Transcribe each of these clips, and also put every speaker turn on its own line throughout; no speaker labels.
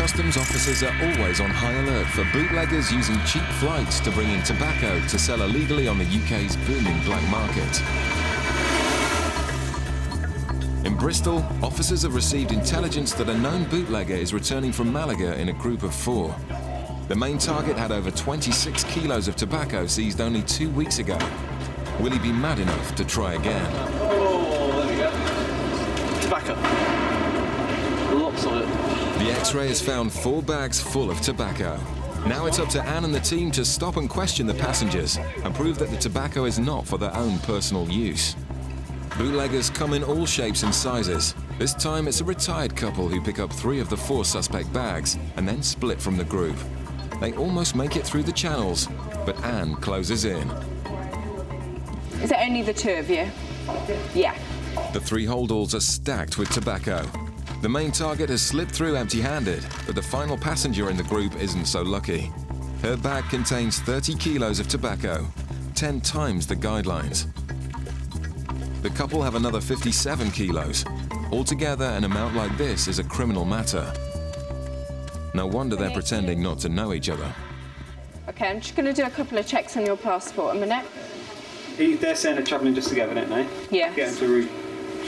customs officers are always on high alert for bootleggers using cheap flights to bring in tobacco to sell illegally on the UK's booming black market. In Bristol, officers have received intelligence that a known bootlegger is returning from Malaga in a group of 4. The main target had over 26 kilos of tobacco seized only 2 weeks ago. Will he be mad enough to try again?
Oh, there we go. Tobacco. Lots of it.
The X-ray has found 4 bags full of tobacco. Now it's up to Anne and the team to stop and question the passengers and prove that the tobacco is not for their own personal use. Bootleggers come in all shapes and sizes. This time it's a retired couple who pick up 3 of the 4 suspect bags and then split from the group. They almost make it through the channels, but Anne closes in.
Is it only the 2 of you? Yeah.
The 3 holdalls are stacked with tobacco. The main target has slipped through empty-handed, but the final passenger in the group isn't so lucky. Her bag contains 30 kilos of tobacco, 10 times the guidelines. The couple have another 57 kilos. Altogether, an amount like this is a criminal matter. No wonder they're pretending not to know each other.
Okay, I'm just going to do a couple of checks on your passport a minute.
They're saying they're travelling just together, don't they?
Yeah.
Get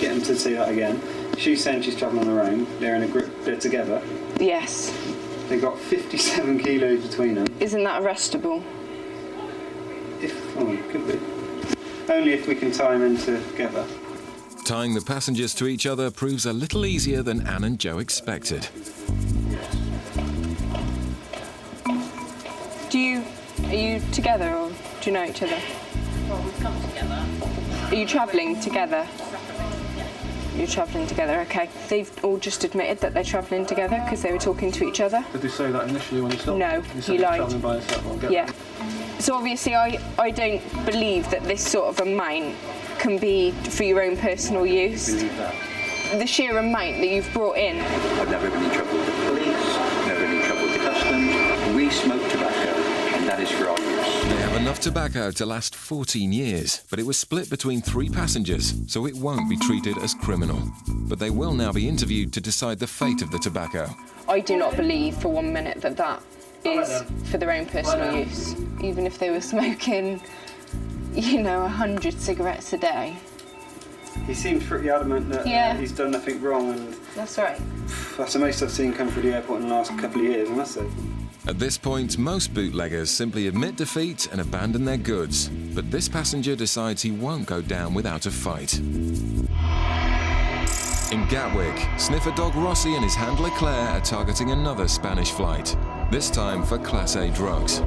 them to say that again. She's saying she's travelling on her own. They're in a group. They're together.
Yes.
They've got 57 kilos between them.
Isn't that arrestable?
Could be. Only if we can tie them in together.
Tying the passengers to each other proves a little easier than Anne and Joe expected.
Are you together or do you know each other?
Well, we've come together.
Are you travelling together? You're travelling together, okay. They've all just admitted that they're travelling together because they were talking to each other.
Did they say that initially when you stopped?
No,
you
lied.
Travelling by yourself.
Yeah. So obviously I don't believe that this sort of amount can be for your own personal use.
Believe that.
The sheer amount that you've brought in.
I've never been in trouble with the police, never been in trouble with the customs. We smoke tobacco, and that is for our use.
They have enough tobacco to last 14 years, but it was split between 3 passengers, so it won't be treated as criminal. But they will now be interviewed to decide the fate of the tobacco.
I do not believe for 1 minute that that is for their own personal use. Even if they were smoking, 100 cigarettes a day.
He seems pretty adamant that he's done nothing wrong, and
that's right.
That's the most I've seen come through the airport in the last couple of years, I must say.
At this point, most bootleggers simply admit defeat and abandon their goods. But this passenger decides he won't go down without a fight. In Gatwick, sniffer dog Rossi and his handler Claire are targeting another Spanish flight, this time for Class A drugs.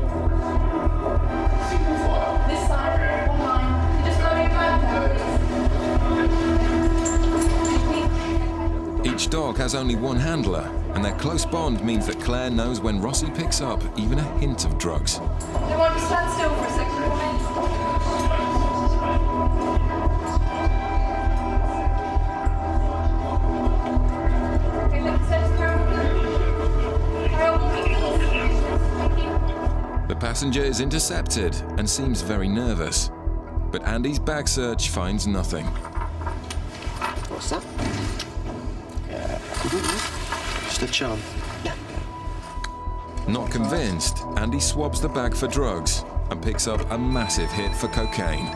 This side, one line. You just go in
Each dog has only one handler, and their close bond means that Claire knows when Rossi picks up even a hint of drugs.
They want to stand still for a second.
The passenger is intercepted and seems very nervous, but Andy's bag search finds nothing.
What's that? Just a charm. Yeah.
Not convinced, Andy swabs the bag for drugs and picks up a massive hit for cocaine.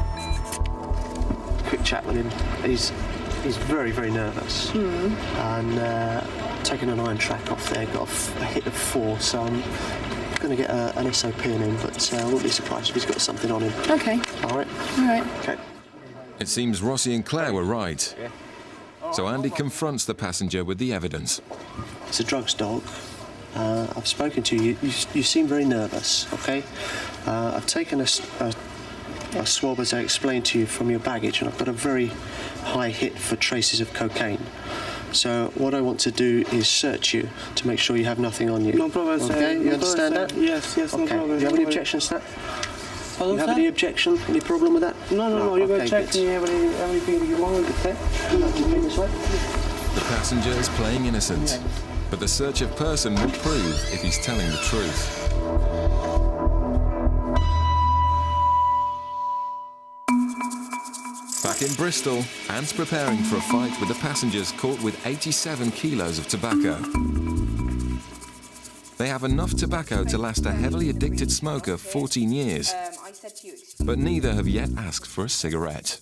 Quick chat with him. He's very, very nervous. And taking an iron track off there, got a hit of 4, so I'm going to get an SOP in him, but I wouldn't be surprised if he's got something on him.
Okay.
All right?
All right.
Okay.
It seems Rossi and Claire were right. So Andy confronts the passenger with the evidence.
It's a drugs dog. I've spoken to you. You seem very nervous, okay? I've taken a swab, as I explained to you, from your baggage, and I've got a very high hit for traces of cocaine. So what I want to do is search you to make sure you have nothing on you.
No problem, sir.
Okay, you understand that?
Yes,
okay.
no problem.
Do you have any objections to that? You have any objection? Any problem with that?
No, you gotta check me everything you want, okay?
The passenger is playing innocent, but the search of person will prove if he's telling the truth. Back in Bristol, Anne's preparing for a fight with the passengers caught with 87 kilos of tobacco. They have enough tobacco to last a heavily addicted smoker 14 years, but neither have yet asked for a cigarette.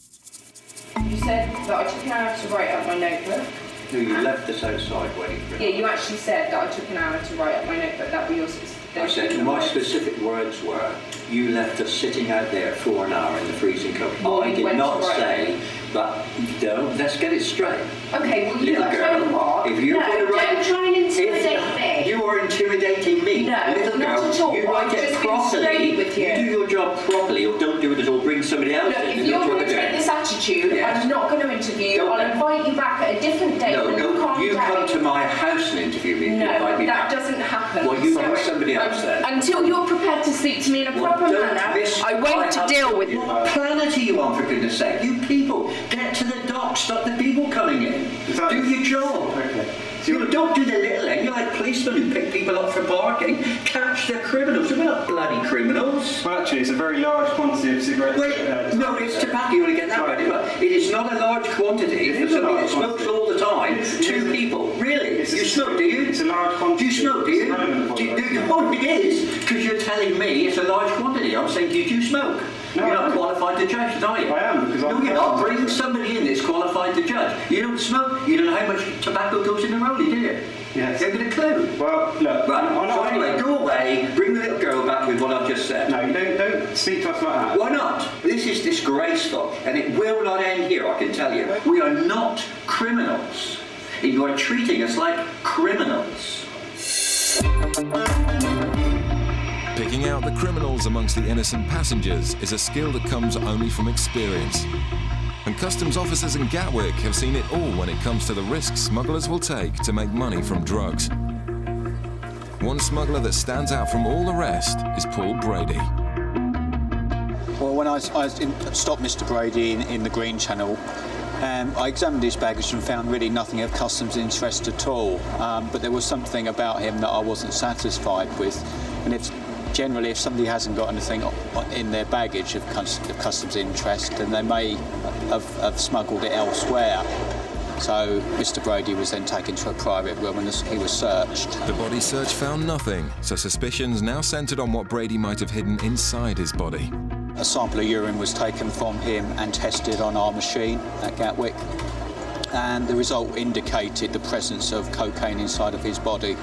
You said that I took an hour to write up my notebook.
No, you left us outside waiting for
Yeah, you actually said that I took an hour to write up my notebook. That were your specific.
I said, my specific words were, you left us sitting out there for an hour in the freezing cold.
Well,
I
you
did
went
not
to write
say, but don't, let's get it straight.
Okay, well, you
Little girl,
what?
if you're going to write...
don't try and intimidate me.
You are intimidating me.
No,
Little
not
girl,
at all.
you write
I've
it
just been
properly.
straight with you.
You do your job properly, or don't do it at all. Bring somebody else
Look,
in.
if you're going to take this attitude,
Yes.
I'm not going to interview.
Don't.
I'll invite you back at a different date when you calm
you
down.
come to my house and interview me.
No,
invite me
that
back.
doesn't happen.
Well, you
Sorry.
find somebody else then.
Until you're prepared to speak to me in a proper
don't
manner,
miss
I won't
my
deal with you.
What planet are you on, for goodness sake? You people, get to the dock, stop the people coming in. Do your job.
Okay.
You know, don't do the little end. You're like policemen who pick people up for barking. Catch the criminals. We're not bloody criminals.
Well, actually, it's a very large quantity of cigarettes.
Wait, no, it's tobacco. You want to get that right. But it is not a large quantity
It
for
is a
somebody
large
that smokes
quantity.
all the time.
It
Two
is.
people. Really?
It's
You smoke, do you?
It's a large quantity.
Do you smoke, do
It's
you?
relevant
Do you
quantity.
oh, it is, because you're telling me it's a large quantity. I'm saying, do you smoke?
No,
You're
I
not
don't.
qualified to judge, are you?
I am, because
No,
I'm...
you're not. Bring somebody in that's qualified to judge. You don't smoke. You don't know how much tobacco goes in the rollie, do you?
Yes.
You haven't got a clue.
Well, look,
Right,
I'm
so
not...
anyway, go away, bring the little girl back with what I've just said.
No, you don't speak to us like that.
Why not? This is disgraceful, and it will not end here, I can tell you. We are not criminals. You are treating us like criminals.
Picking out the criminals amongst the innocent passengers is a skill that comes only from experience. And customs officers in Gatwick have seen it all when it comes to the risks smugglers will take to make money from drugs. One smuggler that stands out from all the rest is Paul Brady.
Well, when I stopped Mr. Brady in the Green Channel, I examined his baggage and found really nothing of customs interest at all. But there was something about him that I wasn't satisfied with. And generally, if somebody hasn't got anything in their baggage of customs interest, then they may have smuggled it elsewhere. So Mr. Brady was then taken to a private room and he was searched.
The body search found nothing, so suspicions now centred on what Brady might have hidden inside his body.
A sample of urine was taken from him and tested on our machine at Gatwick, and the result indicated the presence of cocaine inside of his body.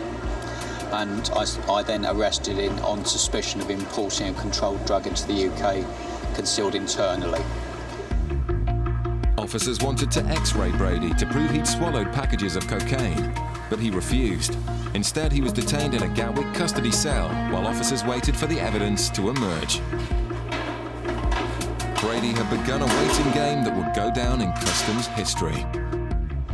And I then arrested him on suspicion of importing a controlled drug into the UK, concealed internally.
Officers wanted to x-ray Brady to prove he'd swallowed packages of cocaine, but he refused. Instead, he was detained in a Gatwick custody cell while officers waited for the evidence to emerge. Brady had begun a waiting game that would go down in customs history.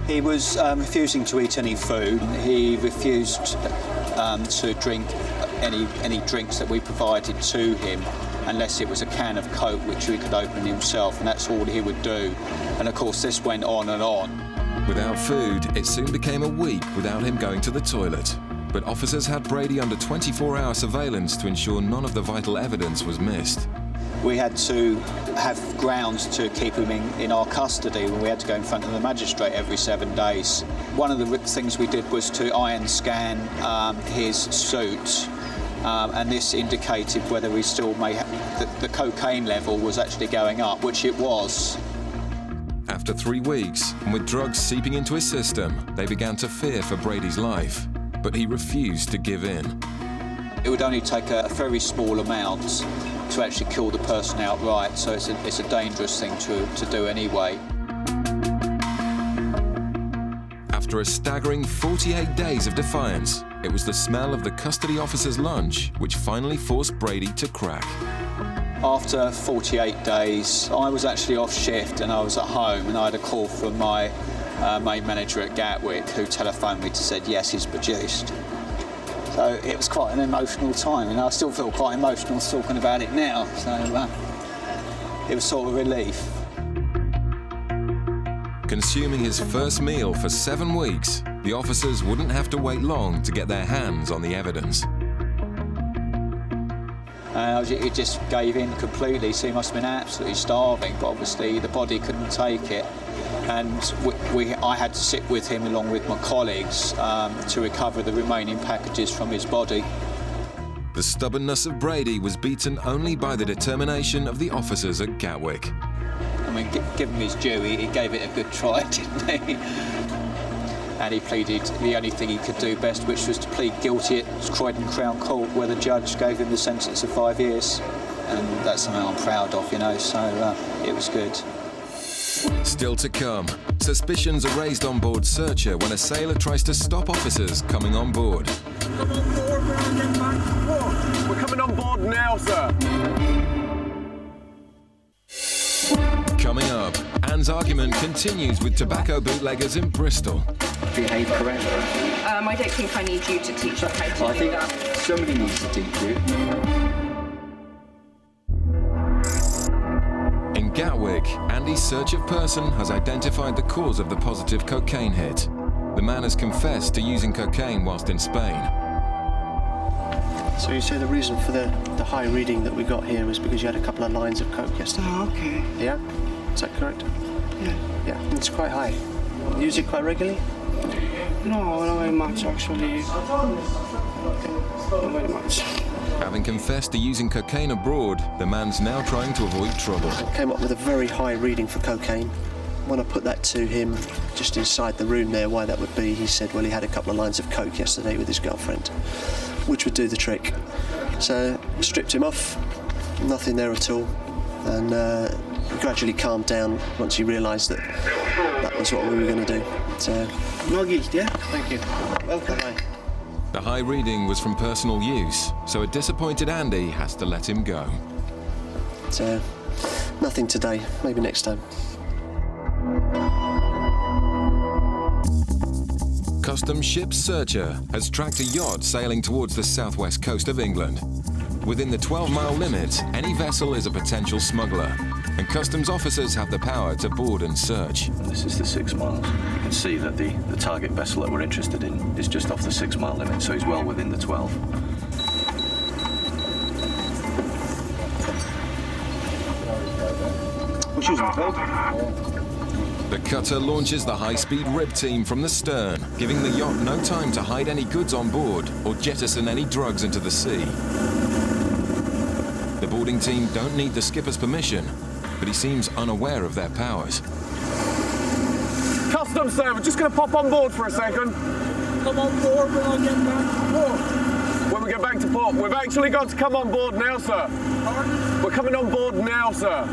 He was refusing to eat any food. He refused to drink any drinks that we provided to him, unless it was a can of Coke which he could open himself, and that's all he would do. And of course this went on and on.
Without food, it soon became a week without him going to the toilet. But officers had Brady under 24-hour surveillance to ensure none of the vital evidence was missed.
We had to have grounds to keep him in our custody when we had to go in front of the magistrate every 7 days. One of the things we did was to iron scan his suit, and this indicated whether we still may have the cocaine level was actually going up, which it was.
After 3 weeks, and with drugs seeping into his system, they began to fear for Brady's life, but he refused to give in.
It would only take a very small amount to actually kill the person outright, so it's a dangerous thing to do anyway.
After a staggering 48 days of defiance, it was the smell of the custody officer's lunch which finally forced Brady to crack.
After 48 days, I was actually off shift and I was at home, and I had a call from my main manager at Gatwick, who telephoned me to said yes, he's produced. So it was quite an emotional time, and I still feel quite emotional talking about it now. So it was sort of a relief.
Consuming his first meal for 7 weeks, the officers wouldn't have to wait long to get their hands on the evidence.
It just gave in completely, so he must have been absolutely starving, but obviously the body couldn't take it. and I had to sit with him along with my colleagues to recover the remaining packages from his body.
The stubbornness of Brady was beaten only by the determination of the officers at Gatwick.
I mean, give him his due, he gave it a good try, didn't he? And he pleaded the only thing he could do best, which was to plead guilty at Croydon Crown Court, where the judge gave him the sentence of 5 years. And that's something I'm proud of, you know, so it was good.
Still to come, suspicions are raised on board Searcher when a sailor tries to stop officers coming on board.
Come on board, we're on getting back to port. We're coming on board now, sir.
Coming up, Anne's argument continues with tobacco bootleggers in Bristol.
Behave correctly.
I don't think I need you to teach them how to do that.
Somebody needs to teach you.
In Gatwick, Andy's search of person has identified the cause of the positive cocaine hit. The man has confessed to using cocaine whilst in Spain.
So you say the reason for the high reading that we got here was because you had a couple of lines of coke yesterday?
Oh, okay.
Yeah? Is that correct?
Yeah.
Yeah, it's quite high. Use it quite regularly?
No, not very much actually. Not very much.
Having confessed to using cocaine abroad, the man's now trying to avoid trouble.
Came up with a very high reading for cocaine. When I put that to him, just inside the room there, why that would be, he said, well, he had a couple of lines of coke yesterday with his girlfriend, which would do the trick. So stripped him off, nothing there at all, and he gradually calmed down once he realised that that was what we were going to do. So,
No guilt, yeah?
thank you. Welcome. Bye.
The high reading was from personal use, so a disappointed Andy has to let him go.
So, nothing today, maybe next time.
Customs ship Searcher has tracked a yacht sailing towards the southwest coast of England. Within the 12-mile limit, any vessel is a potential smuggler, and customs officers have the power to board and search.
This is the 6 miles. You can see that the target vessel that we're interested in is just off the 6-mile limit, so he's well within the 12.
Which isn't 12.
The cutter launches the high-speed rib team from the stern, giving the yacht no time to hide any goods on board or jettison any drugs into the sea. The boarding team don't need the skipper's permission, but he seems unaware of their powers.
Customs, sir, we're just going to pop on board for a second.
Come on board, we're on getting back to port.
When we get back to port, we've actually got to come on board now, sir.
Pardon?
We're coming on board now, sir.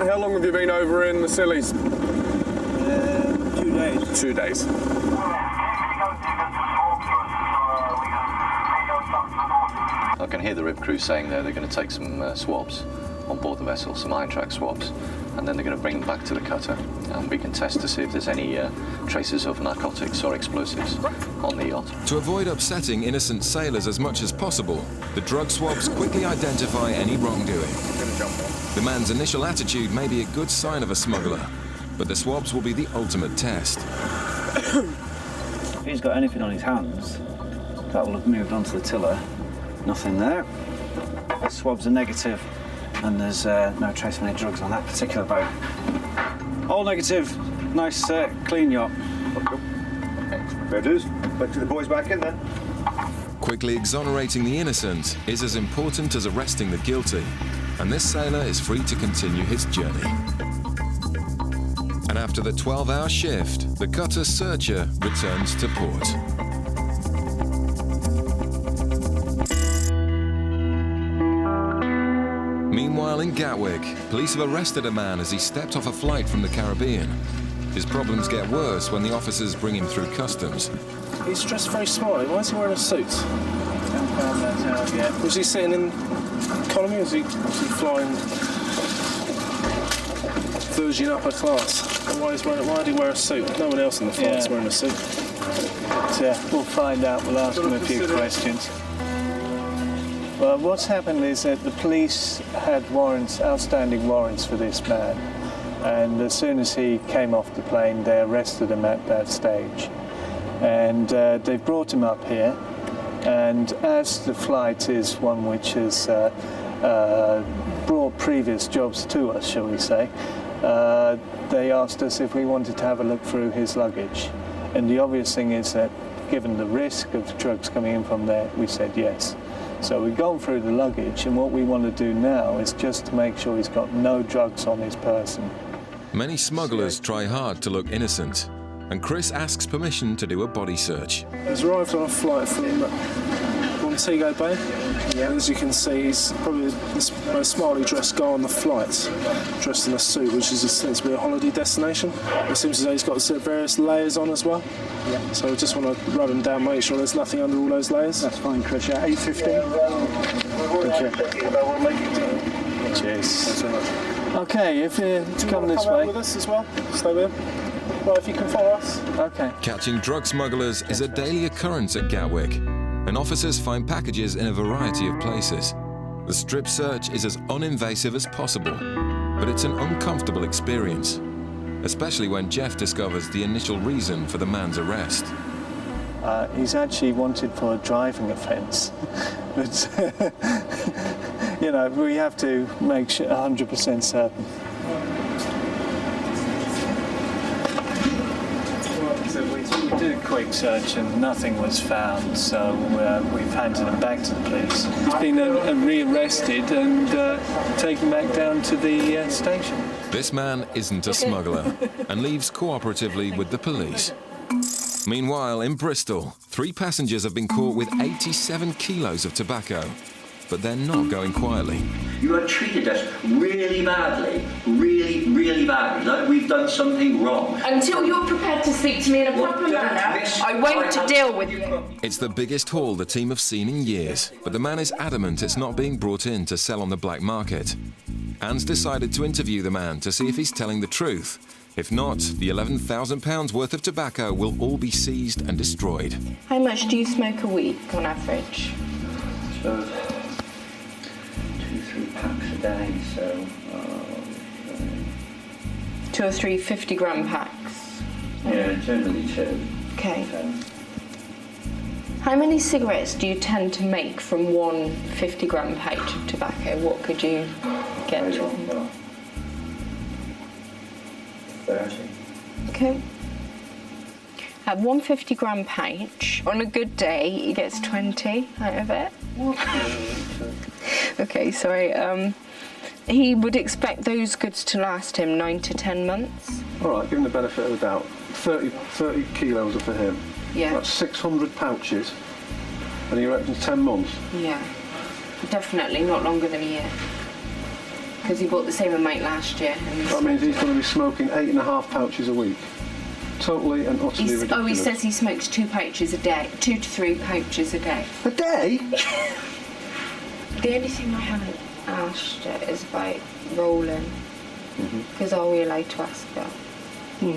How long have you been over in the Scillies?
2 days.
2 days.
I can hear the rib crew saying they're going to take some swabs on board the vessel, some iron track swabs, and then they're going to bring them back to the cutter, and we can test to see if there's any traces of narcotics or explosives on the yacht.
To avoid upsetting innocent sailors as much as possible, the drug swabs quickly identify any wrongdoing. The man's initial attitude may be a good sign of a smuggler, but the swabs will be the ultimate test.
If he's got anything on his hands, that will have moved onto the tiller. Nothing there. The swabs are negative, and there's no trace of any drugs on that particular boat. All negative. Nice, clean yacht.
Fair dues. Let's get the boys back in then.
Quickly exonerating the innocent is as important as arresting the guilty, and this sailor is free to continue his journey. And after the 12-hour shift, the cutter Searcher returns to port. Meanwhile, in Gatwick, police have arrested a man as he stepped off a flight from the Caribbean. His problems get worse when the officers bring him through customs.
He's dressed very smartly. Why is he wearing a suit? Was he sitting in economy or was he flying Virgin upper class? Why did he wear a suit? No one else in the flight is wearing a suit.
But, we'll find out. We'll ask him a few questions. Well, what's happened is that the police had warrants, outstanding warrants for this man, and as soon as he came off the plane, they arrested him at that stage. And they've brought him up here, And as the flight is one which has brought previous jobs to us, shall we say, they asked us if we wanted to have a look through his luggage. And the obvious thing is that, given the risk of drugs coming in from there, we said yes. So we've gone through the luggage, and what we want to do now is just to make sure he's got no drugs on his person.
Many smugglers try hard to look innocent, and Chris asks permission to do a body search.
He's arrived on a flight from Montego Bay. Yeah. As you can see, he's probably the most smartly dressed guy on the flight, dressed in a suit, which is said to be a holiday destination. It seems as though he's got various layers on as well. Yeah. So I just want to rub him down, make sure there's nothing under all those layers.
That's fine, Chris. Yeah, 8:15. Thank you. Cheers. Okay, if you come this way.
With us as well. Stay with him. Well, if you can follow us.
Okay.
Catching drug smugglers is a daily occurrence at Gatwick, and officers find packages in a variety of places. The strip search is as uninvasive as possible, but it's an uncomfortable experience, especially when Jeff discovers the initial reason for the man's arrest.
He's actually wanted for a driving offence, but you know, we have to make sure 100% certain. We did a quick search and nothing was found, so we've handed him back to the police. He's been rearrested and taken back down to the station.
This man isn't a smuggler and leaves cooperatively with the police. Meanwhile, in Bristol, 3 passengers have been caught with 87 kilos of tobacco, but they're not going quietly.
You have treated us really badly, really badly, like we've done something wrong.
Until you're prepared to speak to me in a proper manner, I won't deal with you.
It's the biggest haul the team have seen in years, but the man is adamant it's not being brought in to sell on the black market. Anne's decided to interview the man to see if he's telling the truth. If not, the £11,000 worth of tobacco will all be seized and destroyed.
How much do you smoke a week on average?
So, 2-3 packs a day, so...
2 or 3 50-gram packs?
Yeah, generally 2.
Okay. How many cigarettes do you tend to make from one 50-gram pouch of tobacco? What could you get to?
30.
Okay. At one 50-gram pouch, on a good day, he gets 20 out of it. Okay, sorry. He would expect those goods to last him 9 to 10 months.
All right, give him the benefit of the doubt. 30 kilos are for him.
Yeah.
That's 600 pouches, and he reckons 10 months.
Yeah, definitely not longer than a year. Because he bought the same amount last year.
That means he's going to be smoking 8.5 pouches a week. Totally and utterly ridiculous.
Oh, he says he smokes 2 pouches a day. 2 to 3 pouches a day.
A day?
The only thing I haven't asked is about rolling. Because are we allowed to ask that? Are we?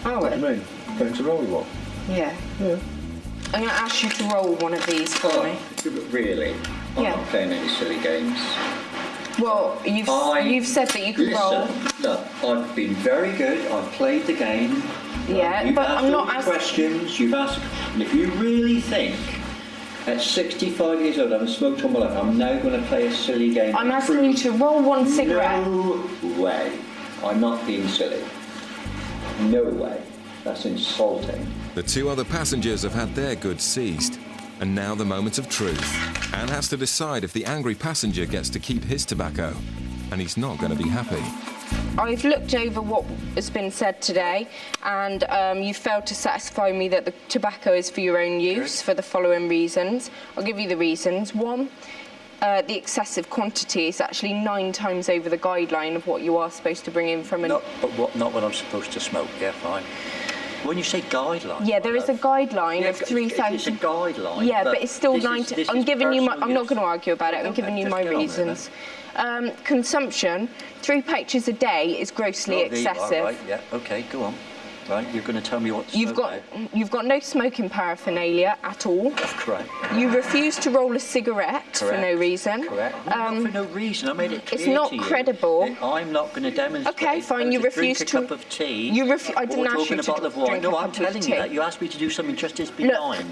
What do you mean? Going to roll you what?
Yeah. I'm going to ask you to roll one of these for me.
Really? I'm not playing any silly games.
Well, you've said that you can roll.
Look, I've been very good. I've played the game.
Yeah,
you've
but
asked
I'm not
asking questions. You've asked, and if you really think at 65 years old I haven't smoked all my life, I'm now going to play a silly game.
I'm asking you to roll one cigarette.
No way. I'm not being silly. No way. That's insulting.
The 2 other passengers have had their goods seized. And now the moment of truth. Anne has to decide if the angry passenger gets to keep his tobacco, and he's not going to be happy.
I've looked over what has been said today, and you failed to satisfy me that the tobacco is for your own use for the following reasons. I'll give you the reasons. 1, the excessive quantity is actually 9 times over the guideline of what you are supposed to bring in from an...
Not what I'm supposed to smoke, yeah, fine. When you say guideline...
Yeah, there is a guideline of 3,000...
It's a guideline.
Yeah, but it's still 9... I'm giving you my... I'm not going to argue about it. I'm giving you my reasons. Consumption, 3 pouches a day is grossly excessive.
Right, yeah, okay, go on. Right, you're going to tell me what to smoke.
You've got no smoking paraphernalia at all.
That's correct.
You refuse to roll a cigarette for no reason.
Correct. Not for no reason. I made it clear
It's not
to you
credible.
that I'm not going to demonstrate.
Okay, fine. You refuse to
drink a cup of tea.
I didn't ask you to
a bottle of wine.
drink
No,
a
I'm
cup of
telling
tea.
you that. You asked me to do something just as benign.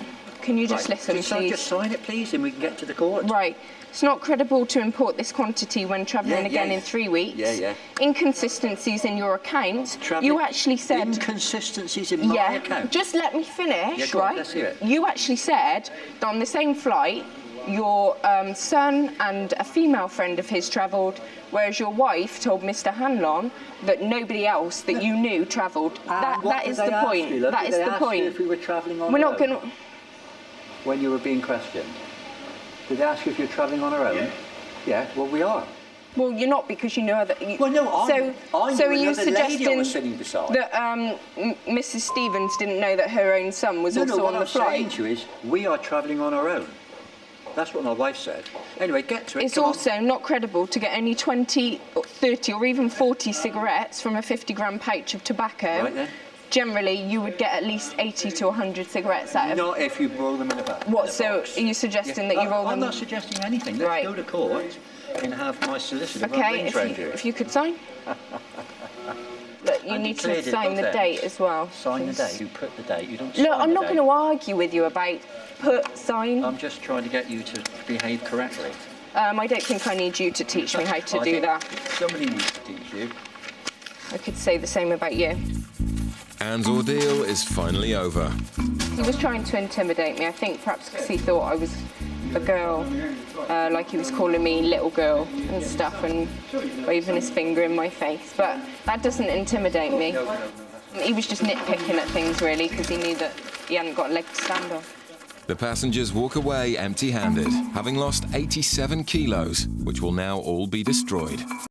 can you just listen, please?
Just sign it, please, and we can get to the court.
Right. It's not credible to import this quantity when travelling again in 3 weeks.
Yeah.
Inconsistencies in your account. You actually said...
Inconsistencies in my account?
Just let me finish,
Go on,
right?
let's hear it.
You actually said that on the same flight, your son and a female friend of his travelled, whereas your wife told Mr. Hanlon that nobody else that you knew travelled. That is the point. That is the point.
If we were travelling on
We're not going to...
When you were being questioned, did they ask you if you're travelling on our own? Yeah, well, we are.
Well, you're not, because you know that...
Well, no, I
so are you
another lady I was
suggesting
sitting beside.
that Mrs. Stevens didn't know that her own son was also on the flight?
What I'm saying to you is, we are travelling on our own. That's what my wife said. Anyway, get to it.
It's also not credible to get only 20, or 30 or even 40 cigarettes from a 50-gram pouch of tobacco.
Right then.
Generally, you would get at least 80 to 100 cigarettes out of...
Not if you roll them in a bag.
What, so are you suggesting that you roll them...
I'm not suggesting anything. Let's go to court and have my solicitor run rings round you.
If you could sign. Look, you need to sign the date as well.
Sign the date. You put the date. You don't sign the date.
Look, I'm not going to argue with you about sign.
I'm just trying to get you to behave correctly.
I don't think I need you to teach me how to do that.
Somebody needs to teach you.
I could say the same about you.
Anne's ordeal is finally over.
He was trying to intimidate me, I think perhaps because he thought I was a girl, like he was calling me little girl and stuff and waving his finger in my face, but that doesn't intimidate me. He was just nitpicking at things really because he knew that he hadn't got a leg to stand on.
The passengers walk away empty-handed, having lost 87 kilos, which will now all be destroyed.